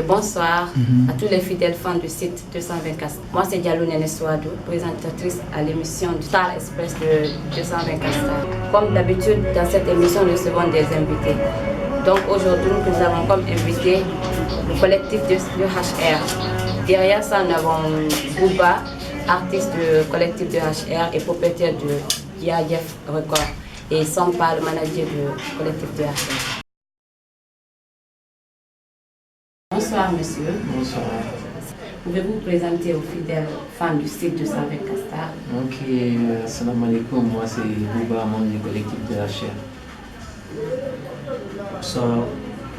bonsoir à tous les fidèles fans du site 224. Moi, c'est Diallo Nene Souadou, présentatrice à l'émission du Star Express de 224 Stars. Comme d'habitude, dans cette émission, nous recevons des invités. Donc aujourd'hui, nous avons comme invité le collectif de HR. Derrière ça, nous avons Bouba, artiste du collectif de HR et propriétaire de YAYEF Record. Et Sampa, le manager du collectif de HR. Bonsoir monsieur. Bonsoir. Pouvez-vous vous présenter aux fidèles fans du site 224 Stars? Ok, salam alaikum, moi c'est Bouba, membre du collectif de HR. Bonsoir,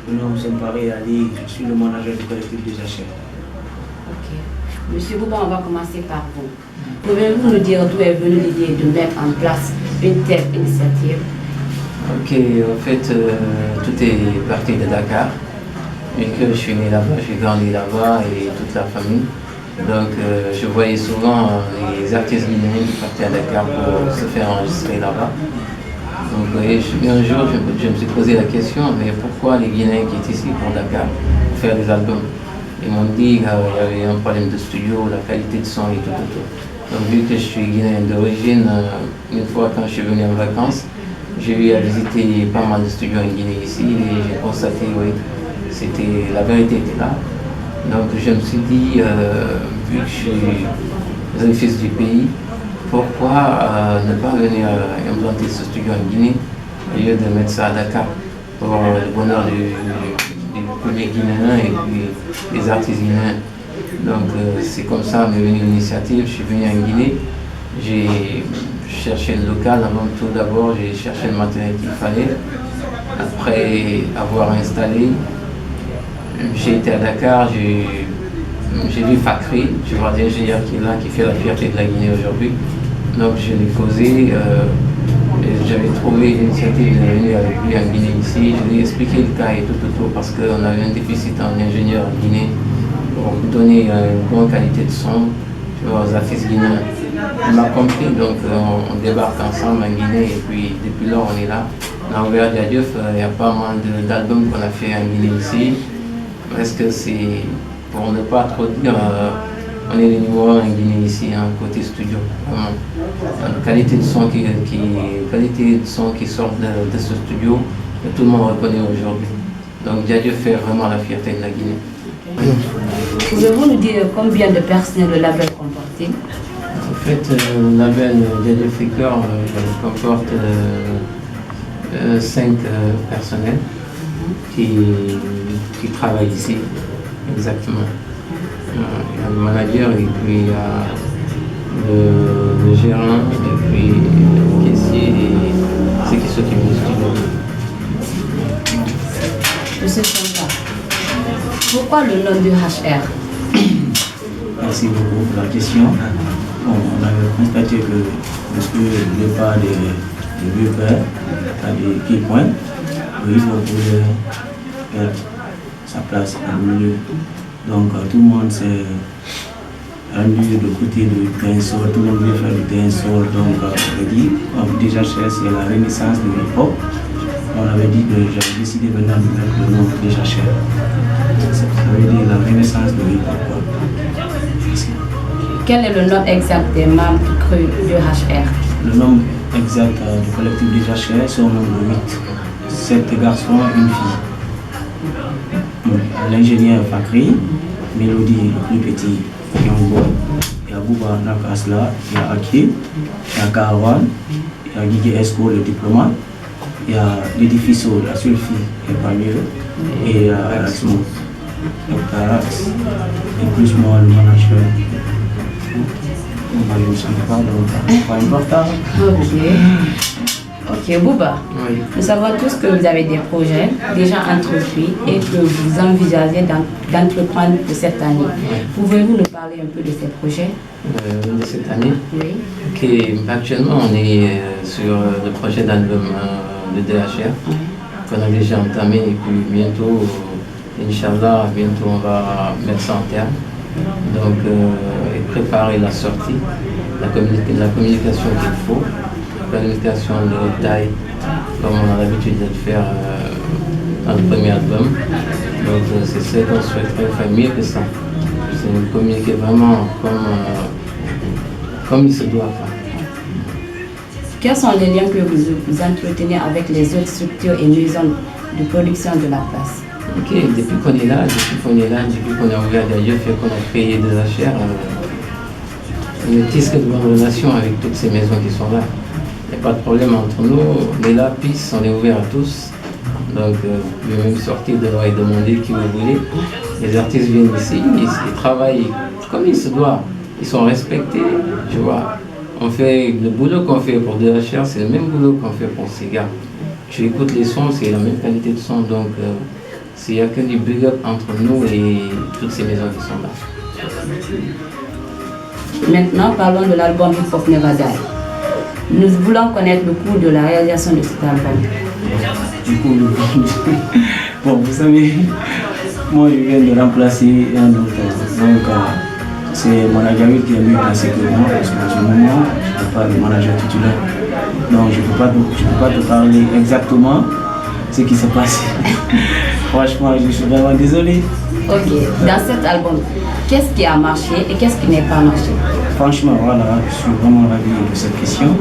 mon nom est Mbaré Ali, je suis le manager du collectif de HR. Ok. Monsieur Bouba, on va commencer par vous. Pouvez-vous nous dire d'où est venue l'idée de mettre en place une telle initiative? Ok, en fait, tout est parti de Dakar. Vu que je suis né là-bas, j'ai grandi là-bas et toute la famille. Donc je voyais souvent les artistes guinéens qui partaient à Dakar pour se faire enregistrer là-bas. Donc un jour, je me suis posé la question, mais pourquoi les Guinéens qui étaient ici pour Dakar pour faire des albums? Ils m'ont dit qu'il y avait un problème de studio, la qualité de son et tout. Donc vu que je suis guinéen d'origine, une fois quand je suis venu en vacances, j'ai eu à visiter pas mal de studios en Guinée ici et j'ai constaté, oui, la vérité était là. Donc je me suis dit, vu que je suis un fils du pays, pourquoi ne pas venir implanter ce studio en Guinée au lieu de mettre ça à Dakar pour le bonheur du public guinéen et puis des artistes guinéens. Donc c'est comme ça m'est venue l'initiative. Je suis venu en Guinée, j'ai cherché le local avant tout d'abord, j'ai cherché le matériel qu'il fallait. Après avoir installé, j'ai été à Dakar, j'ai vu Fakri, tu vois, l'ingénieur qui est là, qui fait la fierté de la Guinée aujourd'hui. Donc je l'ai posé, j'avais trouvé l'initiative de venir avec lui en Guinée ici. Je lui ai expliqué le cas et tout, parce qu'on avait un déficit en ingénieur en Guinée pour donner une bonne qualité de son, tu vois, aux artistes guinéens. Il m'a compris, donc on débarque ensemble en Guinée et puis depuis lors on est là. Dans Ouvert Diadieuf, il y a pas mal d'albums qu'on a fait en Guinée ici. Parce que c'est, pour ne pas trop dire, on est les numéros 1 en Guinée ici, hein, côté studio. Vraiment. La qualité de son qui sort de ce studio, que tout le monde reconnaît aujourd'hui. Donc Diadieuf fait vraiment la fierté de la Guinée. Okay. Pouvez-vous nous dire combien de personnel le label comporte? En fait, le label Diadieuf Record comporte 5 personnels qui travaillent ici, exactement. Il y a le manager et puis il y a le gérant et puis le caissier et ceux qui s'occupent du studio. Monsieur Samba, pourquoi le nom du HR? Merci beaucoup pour la question. Bon, on a constaté que depuis le départ des vieux pères, à des key points, il faut pouvait faire sa place au milieu. Donc tout le monde s'est rendu de côté du dancehall, tout le monde veut faire du dancehall. Donc on avait dit, déjà c'est la renaissance du hip-hop. On avait dit que j'avais décidé maintenant de mettre le nom déjà cher. Ça veut dire la renaissance du hip-hop. Quel est le nom exact des membres crus du HR? Le nom exact du collectif déjà cher, c'est au nombre de 8. 7 garçons, une fille. L'ingénieur Fakri, Mélodie le plus petit, Young Boy, il y a Bouba Nakasla, il y a Aki, il y a Karawan, il y a Guigui Esco, le diplomate, il y a Lady Fisso, la seule fille qui est parmi eux, et il y a Erasmus. Donc Arax, et plus moi le manager. Je ne sais pas, donc pas important. Ok, Bouba, Oui. nous savons tous que vous avez des projets déjà entrepris et que vous envisagez d'entreprendre pour cette année. Pouvez-vous nous parler un peu de ces projets? De cette année? Oui. Ok, actuellement on est sur le projet d'album de DHR qu'on a déjà entamé et puis bientôt, Inch'Allah, bientôt on va mettre ça en terme. Donc, et préparer la sortie, la communication qu'il faut, la communication de taille, comme on a l'habitude de le faire dans le premier album. Donc c'est ce qu'on souhaiterait faire mieux que ça. C'est communiquer vraiment comme il se doit faire. Quels sont les liens que vous entretenez avec les autres structures et maisons de production de la place? Ok, depuis qu'on est là, depuis qu'on a ouvert d'ailleurs, fait qu'on a créé des HR, on ne tisse que de bonnes relations avec toutes ces maisons qui sont là. Il n'y a pas de problème entre nous, on est là, PIS, on est ouvert à tous. Donc vous pouvez même sortir dehors et demander qui vous voulez. Les artistes viennent ici, ils travaillent comme il se doit, ils sont respectés, tu vois. On fait le boulot qu'on fait pour DHR, c'est le même boulot qu'on fait pour ces gars. Tu écoutes les sons, c'est la même qualité de son, donc il n'y a que du big up entre nous et toutes ces maisons qui sont là. Maintenant, parlons de l'album Hip Hop Never Die. Nous voulons connaître le cours de la réalisation de cet album. Du coup, bon, vous savez, moi je viens de remplacer un autre. Donc, c'est Monagami qui a mieux placé que moi parce qu'en ce moment, je ne suis pas le manager titulaire. Donc, je ne peux pas te parler exactement ce qui s'est passé. Franchement, je suis vraiment désolé. Ok, dans cet album, qu'est-ce qui a marché et qu'est-ce qui n'est pas marché? Franchement, voilà, je suis vraiment ravi de cette question.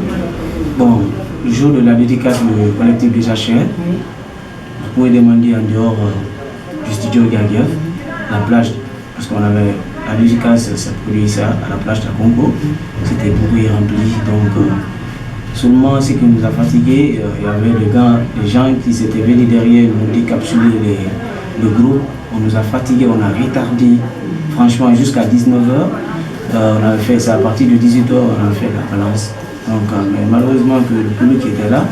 Bon, le jour de la dédicace du collectif des HR, vous pouvez demander en dehors du studio Gagiev, la plage, parce qu'on avait la dédicace, ça produit ça à la plage de Congo, c'était beaucoup rempli, donc seulement ce qui nous a fatigués, il y avait des gens qui s'étaient venus derrière nous décapsuler le groupe, on nous a fatigués, on a retardé, franchement jusqu'à 19h, on avait fait ça à partir de 18h, on a fait la balance. Donc, mais malheureusement que le public qui était là,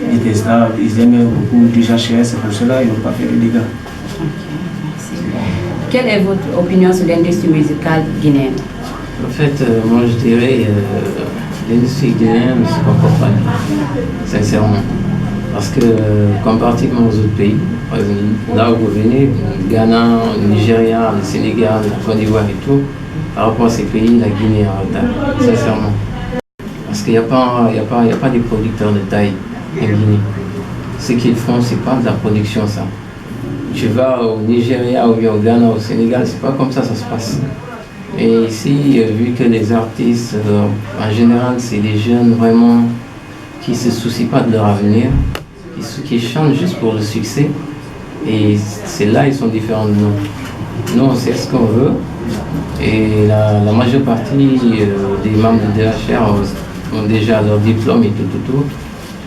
ils aimaient beaucoup déjà chez c'est pour cela qu'ils n'ont pas fait de dégâts. Quelle est votre opinion sur l'industrie musicale guinéenne? En fait, moi je dirais l'industrie guinéenne ne se comporte pas bien, sincèrement. Parce que comparativement aux autres pays, par exemple, là où vous venez, le Ghana, le Nigeria, le Sénégal, la Côte d'Ivoire et tout, par rapport à ces pays, la Guinée est en retard, sincèrement. Parce qu'il n'y a pas de producteurs de taille en Guinée. Ce qu'ils font, c'est pas de la production, ça. Tu vas au Nigeria ou bien au Ghana, au Sénégal, c'est pas comme ça se passe. Et ici, vu que les artistes, en général, c'est des jeunes vraiment qui ne se soucient pas de leur avenir, qui chantent juste pour le succès. Et c'est là ils sont différents de nous. Nous, on sait ce qu'on veut. Et la majeure partie des membres de DHR ont déjà leur diplôme et tout.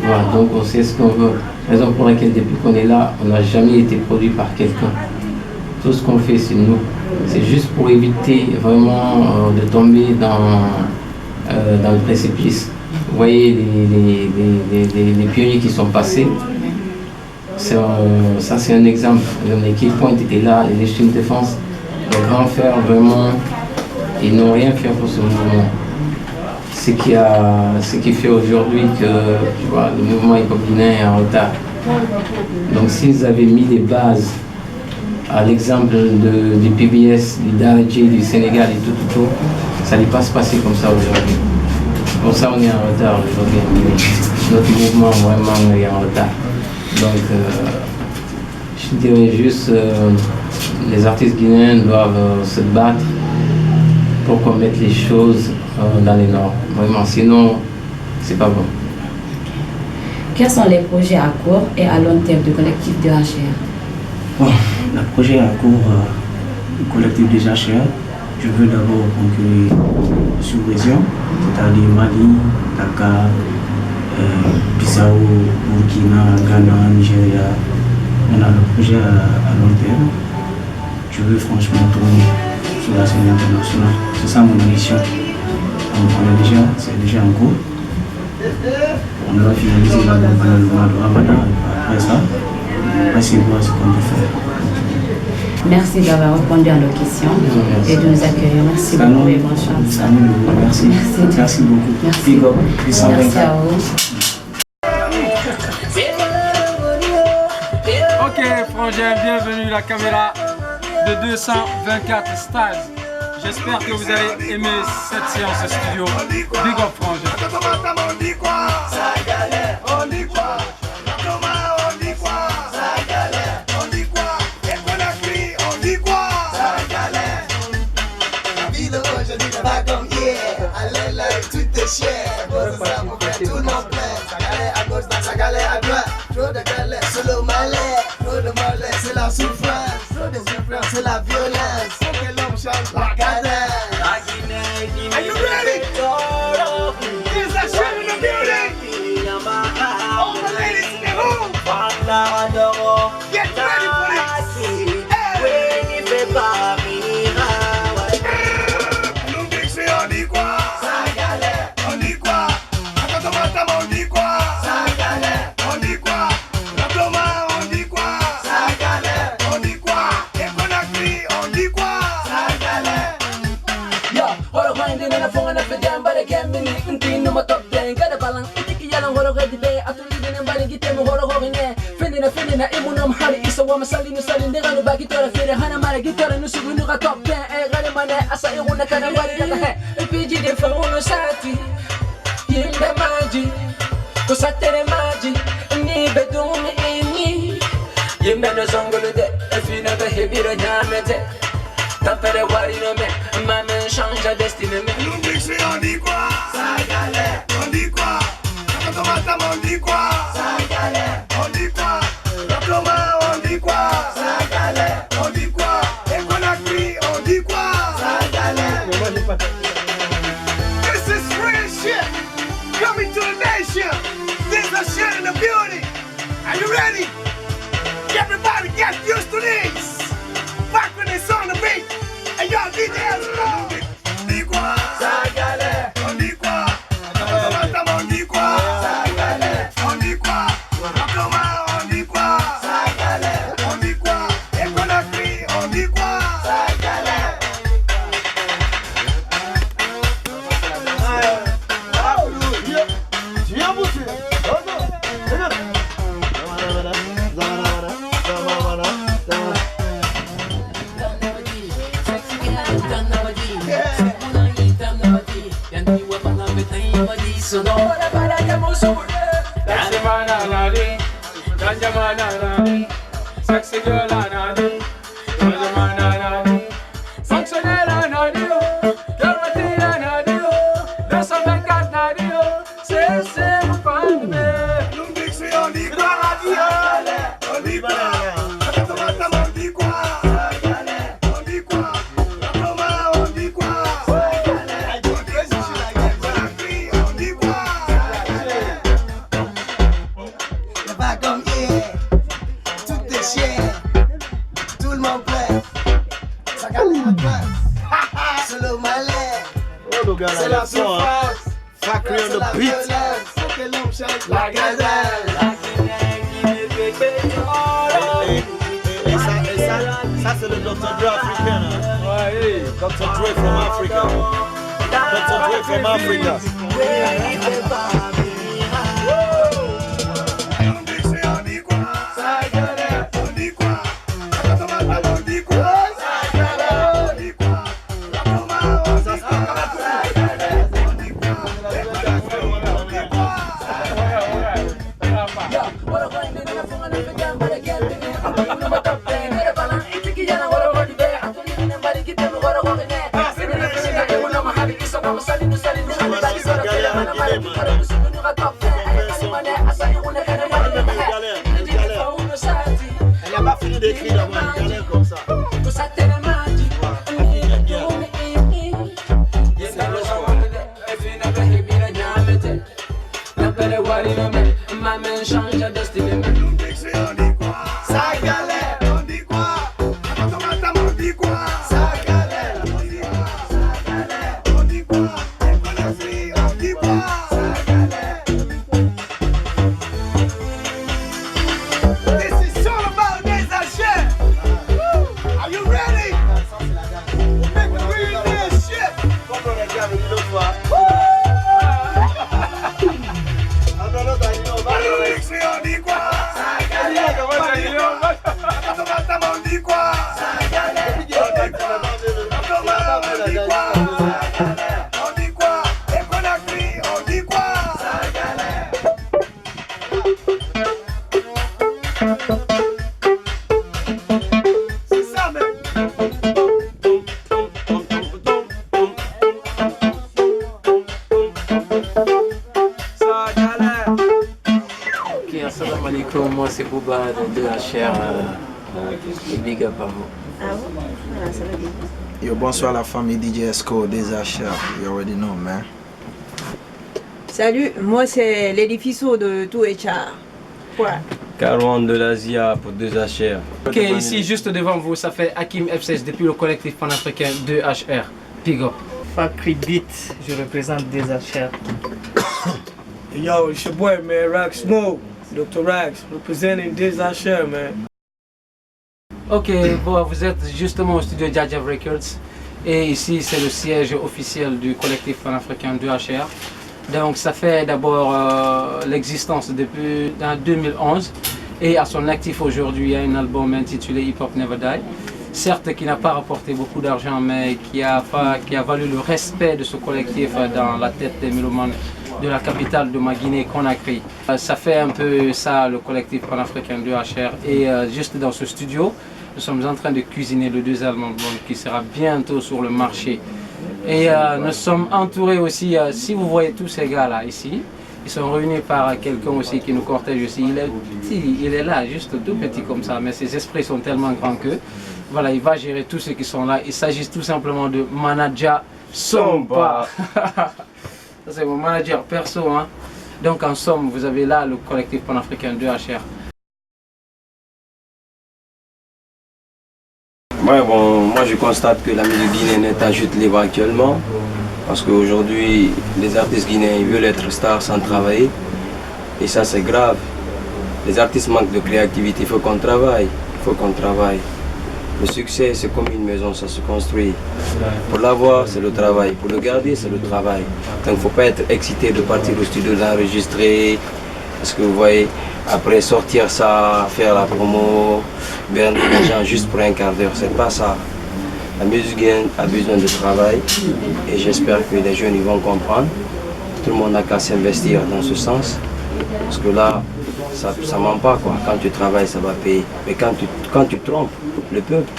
Voilà, donc on sait ce qu'on veut. Raison pour laquelle depuis qu'on est là, on n'a jamais été produit par quelqu'un. Tout ce qu'on fait, c'est nous. C'est juste pour éviter vraiment de tomber dans le précipice. Vous voyez les pionniers qui sont passés. Ça c'est un exemple. L'équipe Point était là, les Légitimes Défense, les grands frères vraiment, ils n'ont rien fait pour ce mouvement. Ce qui fait aujourd'hui que tu vois, le mouvement hip-hop guinéen est en retard. Donc s'ils avaient mis les bases à l'exemple du PBS, du Dariji, du Sénégal et tout, ça n'allait pas se passer comme ça aujourd'hui. Pour ça on est en retard aujourd'hui. Notre mouvement vraiment est en retard. Donc je dirais juste les artistes guinéens doivent se battre pour qu'on mette les choses dans les normes. Vraiment, sinon, c'est pas bon. Quels sont les projets à court et à long terme du collectif DHR? Bon, le projet à court du collectif des HR, je veux d'abord conquérir la sous-région, c'est-à-dire Mali, Dakar, Bissau, Burkina, Ghana, Nigeria. On a le projet à long terme. Je veux franchement tourner sur la scène internationale. C'est ça mon ambition. C'est déjà en cours. On doit finaliser l'album pendant le mois de Ramadan. Après ça, on va essayer de voir ce qu'on peut faire. Merci d'avoir répondu à nos questions et de nous accueillir. Merci beaucoup et bonne chance. Merci. Merci beaucoup. Merci. Merci à vous. Ok, frangin, bienvenue à la caméra de 224 Stars. J'espère que vous avez aimé cette séance de studio. Big up, frangin. trop de galère, c'est le malheur. Trop de malheur, c'est la souffrance. Trop de souffrance, c'est la violence. Faut que l'homme change la cadence. Are you ready? There's a shit in the building. All the ladies in the room. Get ready for this. Nous mixer, on dit quoi? Ça galère. On dit quoi? Quand on m'entend, on dit quoi? Ça galère. On dit quoi? Rappelons-moi, on dit quoi? Ça galère. On dit quoi? Et qu'on a crié, on dit quoi? Ça galère. Yo, horo grinding and a phone and a fidam, but I can't believe in teen no top 10. Got a balance, Tiki Yalan, horo ready day, after leaving and body get them horo in there. Finning a imunum hari is a woman selling the selling the run back to the fit, Hanamara guitar and Nusunuka top 10, and Ranamana, as I want to kind of body that I had. A PG de Fauna Sati, in the magic, to Saturday magic, never doing any. You better song of the day, if you never hear it, t'as fait des warriors, mais ma main change la destinée. Nous mixer, on dit quoi? Ça galère. On dit quoi? Quand on m'entend, on dit quoi? Ça galère. On dit quoi? Rappelons-moi, on dit quoi? Ça galère. On dit quoi? Et qu'on a crié, on dit quoi? Ça galère. This is real shit coming to the nation. There's a shit in the building. Are you ready? Everybody get used to this. Back when it's on the beat. And y'all DJs go. On dit quoi? Ça galère. On dit quoi? Quand on m'entend, on dit quoi? Ça galère. On dit quoi? Rappelons-moi, on dit quoi? Ça galère. On dit quoi? Et qu'on a crié, on dit quoi? Ça galère. So don't worry about that, I'm also Sexy girl, anani. Fonctionnaire, anani. Carotine, anani. 224, anani. C'est mon fan. Nous mixer, on dit quoi? On dit quoi? Quand on m'entend, on dit quoi? Ça galère. On dit quoi? Rappelons-moi, on dit quoi? Ça galère. On dit quoi? Qu'on a crié, on dit quoi? Ça galère. Y'a pas comme hier. Tout est cher. Tout le monde plaît. Ça galère la place. C'est le malheur. C'est la souffrance. Factory C'est on la the beat. violence. Faut que l'homme change la cadence. Ça c'est le Dr. Dre africain. Ouais, Dr. Dre from Africa. Dr. Dre from Africa. Nous mixer, on dit quoi? Ça galère. On dit quoi? Quand on m'entend, on dit quoi? Ça galère. On dit quoi? Rappelons-moi, on dit quoi? Ça galère. On dit quoi? Et qu'on a crié, on dit quoi? Ça galère. Yo, what a grinding and a phone and a fidam, but I can't believe I'm doing my top 10. Got a balance, Tiki Yalan, horo ready day, after leaving and body get them horo in there. Finning a imunum hari is a woman selling the selling the run back to the fit, Hanamara guitar and Nusunuka top 10, and Ranamana, as I want to kind of body that I had. PG de Fauna Sati. Elle n'a pas fini d'écrire d'abord, une galère comme ça. To Saturday magic, never doing any. You never saw one today, if you never hear me, then you're it. T'as fait des warriors, mais ma main change la destinée. Nous mixer, on dit quoi? Ça galère. On dit quoi? Quand on m'entend, on dit quoi? Ça galère. On dit quoi? Ça galère. On dit quoi? Et qu'on a crié, on dit quoi? Ça galère. This is all about des achats. moi c'est Bouba de HR. Et big up à vous. Ah bon? Voilà, ça va bien. Yo, bonsoir la famille DJ Esco des HR. You already know, man. Salut, moi c'est l'édifice de tout HR. Ouais. Caron de l'Asia pour 2HR. Ok, ici juste devant vous, ça fait Hakim F16 depuis le collectif panafricain 2HR. Big up. Fakri Beat, je représente 2HR. Yo, it's your boy, man, Rock Smoke, Dr. Rax, representing 2HR, man. Ok, bon, vous êtes justement au studio Jajav Records et ici c'est le siège officiel du collectif panafricain 2HR. Donc ça fait d'abord l'existence depuis 2011 et à son actif aujourd'hui il y a un album intitulé Hip Hop Never Die. Certes qui n'a pas rapporté beaucoup d'argent mais qui a valu le respect de ce collectif dans la tête des mélomanes de la capitale de ma Guinée, Conakry. Ça fait un peu ça le collectif panafricain 2HR et juste dans ce studio nous sommes en train de cuisiner le deuxième album qui sera bientôt sur le marché. Et nous sommes entourés aussi, si vous voyez tous ces gars là ici, ils sont réunis par quelqu'un aussi qui nous cortège aussi. Il est petit, il est là, juste tout petit comme ça, mais ses esprits sont tellement grands que voilà, il va gérer tous ceux qui sont là. Il s'agit tout simplement de Manager Somba. Ça c'est mon manager perso, hein. Donc en somme, vous avez là le collectif panafricain 2HR. Ouais, bon, moi je constate que la musique guinéenne est en chute libre actuellement. Parce qu'aujourd'hui, les artistes guinéens ils veulent être stars sans travailler. Et ça c'est grave. Les artistes manquent de créativité, il faut qu'on travaille. Il faut qu'on travaille. Le succès c'est comme une maison, ça se construit. Pour l'avoir c'est le travail, pour le garder c'est le travail. Donc il ne faut pas être excité de partir au studio d'enregistrer. Parce que vous voyez, après sortir ça, faire la promo, berner les gens juste pour un quart d'heure, c'est pas ça. La musique a besoin de travail et j'espère que les jeunes ils vont comprendre. Tout le monde n'a qu'à s'investir dans ce sens. Parce que là, ça ne ment pas quoi. Quand tu travailles, ça va payer. Mais quand tu trompes le peuple,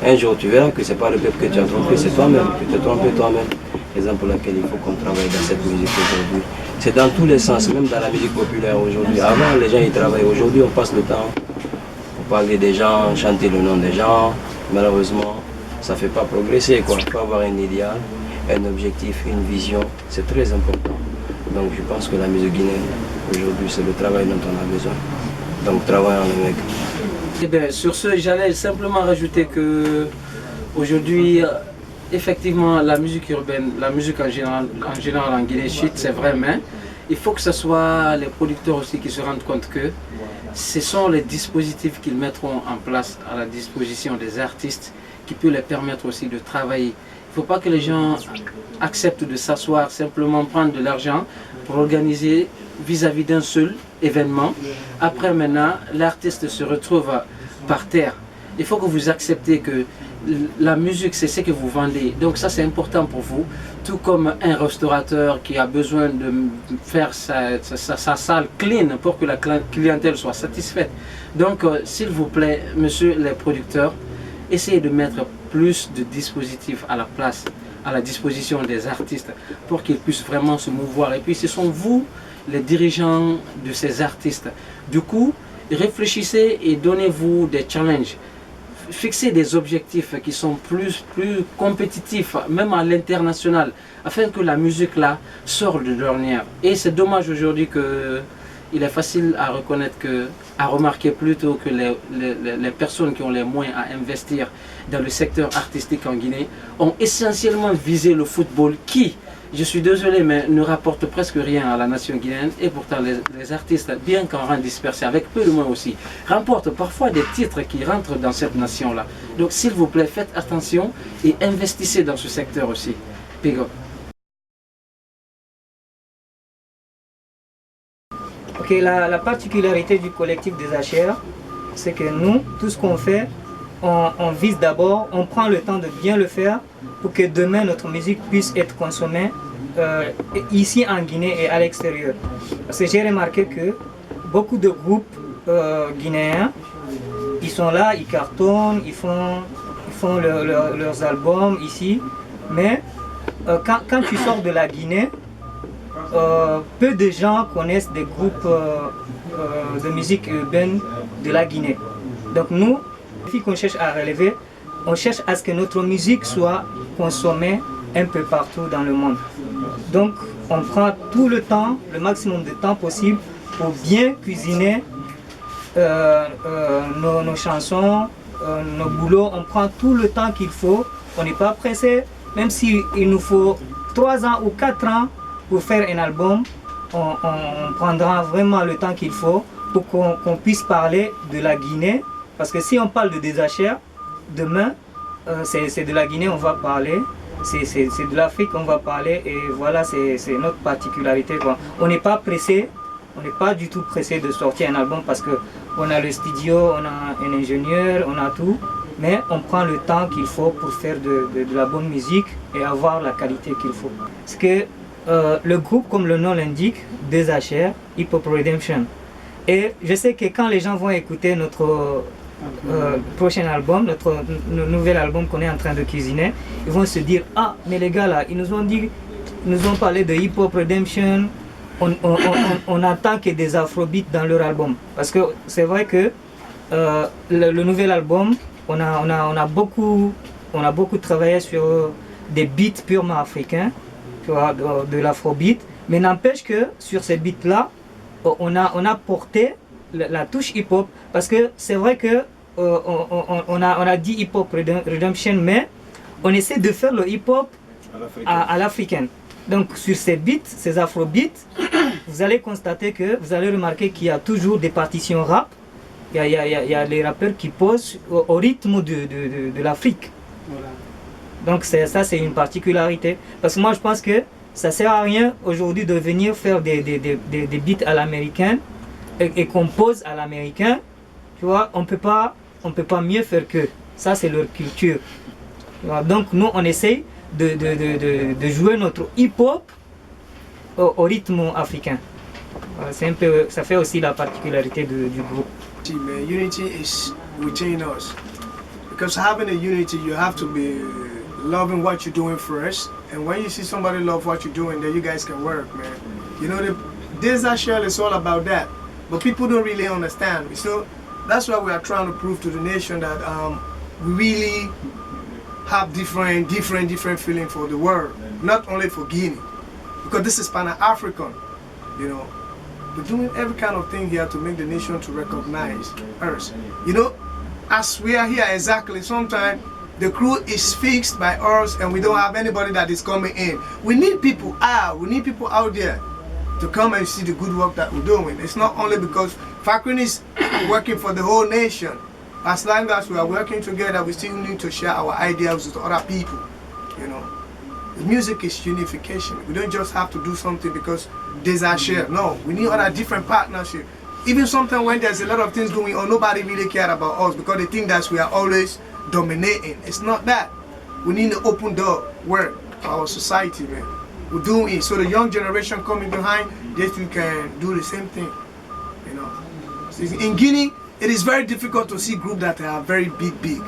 un jour tu verras que ce n'est pas le peuple que tu as trompé, c'est toi-même. Tu t'es trompé toi-même. Raison pour laquelle il faut qu'on travaille dans cette musique aujourd'hui. C'est dans tous les sens, même dans la musique populaire aujourd'hui. Avant, les gens ils travaillent. Aujourd'hui, on passe le temps pour parler des gens, chanter le nom des gens. Malheureusement, ça ne fait pas progresser, quoi. Il faut avoir un idéal, un objectif, une vision. C'est très important. Donc je pense que la musique guinéenne, aujourd'hui, c'est le travail dont on a besoin. Donc travaillons les mecs. Eh bien, sur ce, j'allais simplement rajouter que aujourd'hui, effectivement, la musique urbaine, la musique en général en Guinée chute, c'est vrai, mais il faut que ce soit les producteurs aussi qui se rendent compte que ce sont les dispositifs qu'ils mettront en place à la disposition des artistes qui peut les permettre aussi de travailler. Il ne faut pas que les gens acceptent de s'asseoir, simplement prendre de l'argent pour organiser vis-à-vis d'un seul événement. Après maintenant, l'artiste se retrouve par terre. Il faut que vous acceptez que la musique, c'est ce que vous vendez. Donc ça, c'est important pour vous. Tout comme un restaurateur qui a besoin de faire sa salle clean pour que la clientèle soit satisfaite. Donc, s'il vous plaît, monsieur les producteurs, essayez de mettre plus de dispositifs à la disposition des artistes pour qu'ils puissent vraiment se mouvoir. Et puis, ce sont vous, les dirigeants de ces artistes. Du coup, réfléchissez et donnez-vous des challenges. Fixer des objectifs qui sont plus compétitifs, même à l'international, afin que la musique là sorte de l'ornière. Et c'est dommage aujourd'hui qu'il est facile à reconnaître à remarquer plutôt que les personnes qui ont les moyens à investir dans le secteur artistique en Guinée ont essentiellement visé le football qui, je suis désolé, mais ne rapporte presque rien à la nation guinéenne. Et pourtant, les artistes, bien qu'en rang dispersé, avec peu de moyens aussi, remportent parfois des titres qui rentrent dans cette nation-là. Donc, s'il vous plaît, faites attention et investissez dans ce secteur aussi. Big up. Ok, la particularité du collectif des HR, c'est que nous, tout ce qu'on fait, on vise d'abord, on prend le temps de bien le faire pour que demain notre musique puisse être consommée ici en Guinée et à l'extérieur. Parce que j'ai remarqué que beaucoup de groupes guinéens, ils sont là, ils cartonnent, ils font leurs albums ici, mais quand tu sors de la Guinée, peu de gens connaissent des groupes de musique urbaine de la Guinée. Donc nous, les filles qu'on cherche à relever, on cherche à ce que notre musique soit consommée un peu partout dans le monde. Donc on prend tout le temps, le maximum de temps possible pour bien cuisiner nos chansons, nos boulots. On prend tout le temps qu'il faut, on n'est pas pressé, même s'il nous faut 3 ans ou 4 ans pour faire un album, on prendra vraiment le temps qu'il faut pour qu'on puisse parler de la Guinée. Parce que si on parle de Désachère, demain, c'est de la Guinée on va parler, c'est de l'Afrique on va parler, et voilà, c'est notre particularité, quoi. On n'est pas pressé, on n'est pas du tout pressé de sortir un album parce qu'on a le studio, on a un ingénieur, on a tout, mais on prend le temps qu'il faut pour faire de la bonne musique et avoir la qualité qu'il faut. Parce que le groupe, comme le nom l'indique, Désachère, Hip Hop Redemption. Et je sais que quand les gens vont écouter notre prochain album, notre nouvel album qu'on est en train de cuisiner, ils vont se dire: ah, mais les gars là, ils nous ont parlé de Hip Hop Redemption, on attend que des afrobeats dans leur album. Parce que c'est vrai que le nouvel album, on a beaucoup travaillé sur des beats purement africains, tu vois, de l'afrobeat, mais n'empêche que sur ces beats là, on a porté la touche hip-hop, parce que c'est vrai que on a dit hip-hop redemption, mais on essaie de faire le hip-hop à l'africaine. Donc sur ces beats, ces afro-beats, vous allez constater que, vous allez remarquer qu'il y a toujours des partitions rap, il y a les rappeurs qui posent au rythme de l'Afrique. Voilà. Donc ça c'est une particularité, parce que moi je pense que ça sert à rien aujourd'hui de venir faire des beats à l'américaine et qu'on pose à l'américain, tu vois, on peut pas mieux faire que ça, c'est leur culture. Donc nous on essaye de jouer notre hip-hop au rythme africain. C'est un peu, ça fait aussi la particularité du groupe. Man, unity is within us, because having a unity, you have to be loving what you're doing first, and when you see somebody love what you're doing, then you guys can work, man. You know, Désachère is all about that, but people don't really understand. So that's why we are trying to prove to the nation that we really have different feeling for the world, not only for Guinea, because this is Pan-African, you know. We're doing every kind of thing here to make the nation to recognize us. You know, as we are here exactly, sometimes the crew is fixed by us and we don't have anybody that is coming in. We need people out there to come and see the good work that we're doing. It's not only because Fakrin is working for the whole nation. As long as we are working together, we still need to share our ideas with other people, you know. The music is unification. We don't just have to do something because Désachère. No, we need other different partnerships. Even sometimes when there's a lot of things going on, nobody really cares about us because they think that we are always dominating. It's not that. We need to open door work for our society, man. We're doing it so the young generation coming behind, they too can do the same thing, you know. So in Guinea, it is very difficult to see groups that are very big.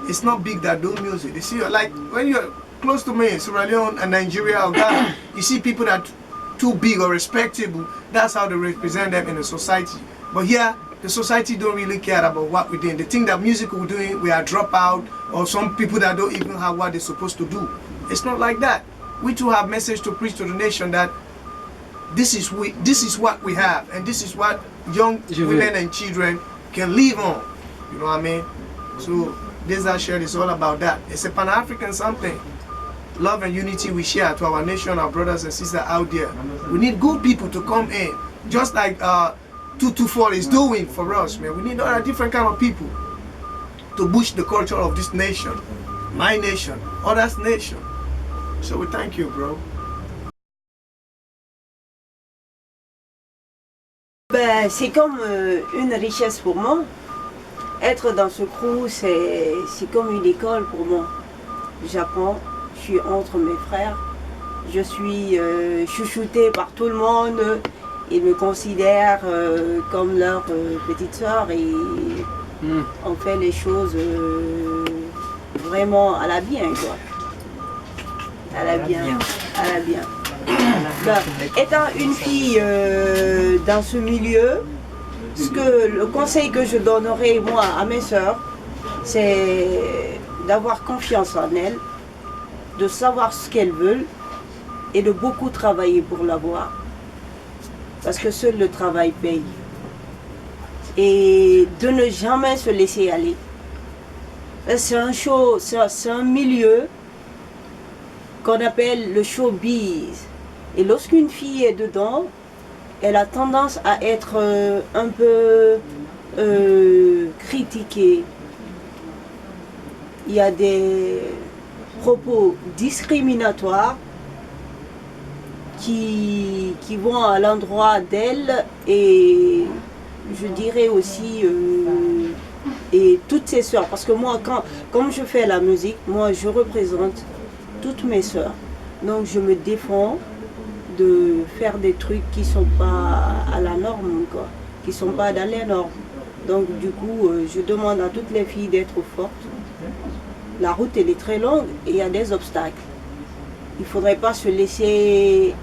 It's not big that do music. You see, like when you're close to me, Sierra Leone and Nigeria or Ghana, you see people that too big or respectable. That's how they represent them in the society. But here, the society don't really care about what we're doing. They think that music we're doing, we are dropout, or some people that don't even have what they're supposed to do. It's not like that. We too have message to preach to the nation that this is what we have, and this is what young women and children can live on. You know what I mean? So Désachère is all about that. It's a Pan-African something. Love and unity we share to our nation, our brothers and sisters out there. We need good people to come in, just like 224 is doing for us, man. We need other different kind of people to push the culture of this nation, my nation, others' nation. So we thank you, bro. Ben, c'est comme une richesse pour moi. Être dans ce crew, c'est comme une école pour moi. J'apprends, je suis entre mes frères, je suis chouchoutée par tout le monde. Ils me considèrent comme leur petite soeur et on fait les choses vraiment à la bien, quoi. À la bien. Étant une fille dans ce milieu, le conseil que je donnerais moi à mes sœurs, c'est d'avoir confiance en elles, de savoir ce qu'elles veulent et de beaucoup travailler pour l'avoir. Parce que seul le travail paye. Et de ne jamais se laisser aller. C'est un milieu qu'on appelle le showbiz. Et lorsqu'une fille est dedans, elle a tendance à être un peu critiquée. Il y a des propos discriminatoires qui vont à l'endroit d'elle et je dirais aussi et toutes ses sœurs. Parce que moi, comme je fais la musique, moi je représente toutes mes sœurs. Donc je me défends de faire des trucs qui ne sont pas à la norme, quoi, qui ne sont pas dans les normes. Donc du coup, je demande à toutes les filles d'être fortes. La route, elle est très longue et il y a des obstacles. Il ne faudrait pas se laisser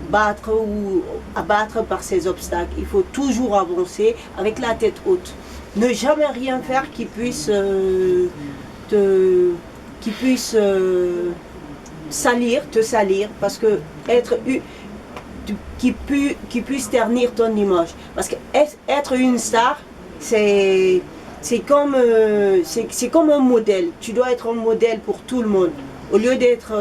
battre ou abattre par ces obstacles. Il faut toujours avancer avec la tête haute. Ne jamais rien faire qui puisse te salir, parce que qui puisse ternir ton image. Parce que être une star, c'est comme un modèle. Tu dois être un modèle pour tout le monde. Au lieu d'être,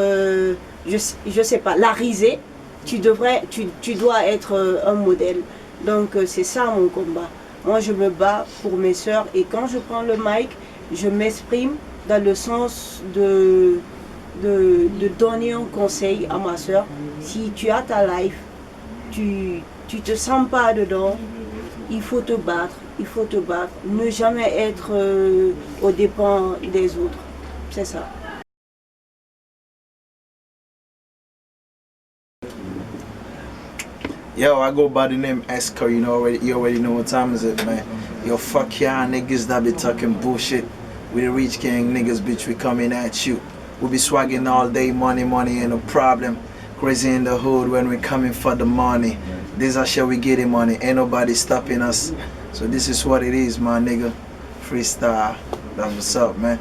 je sais pas, la risée, tu dois être un modèle. Donc c'est ça mon combat. Moi je me bats pour mes sœurs et quand je prends le mic, je m'exprime dans le sens de donner un conseil à ma sœur. Si tu as ta life, tu te sens pas dedans, il faut te battre, ne jamais être aux dépens des autres. C'est ça. Yo, I go by the name Esco, you already know what time is it, man. Yo, fuck y'all niggas that be talking bullshit. We the rich gang niggas, bitch, we coming at you. We be swagging all day, money ain't no problem. Crazy in the hood when we coming for the money. This is shit we getting money, ain't nobody stopping us. So this is what it is, my nigga. Freestyle, that's what's up, man.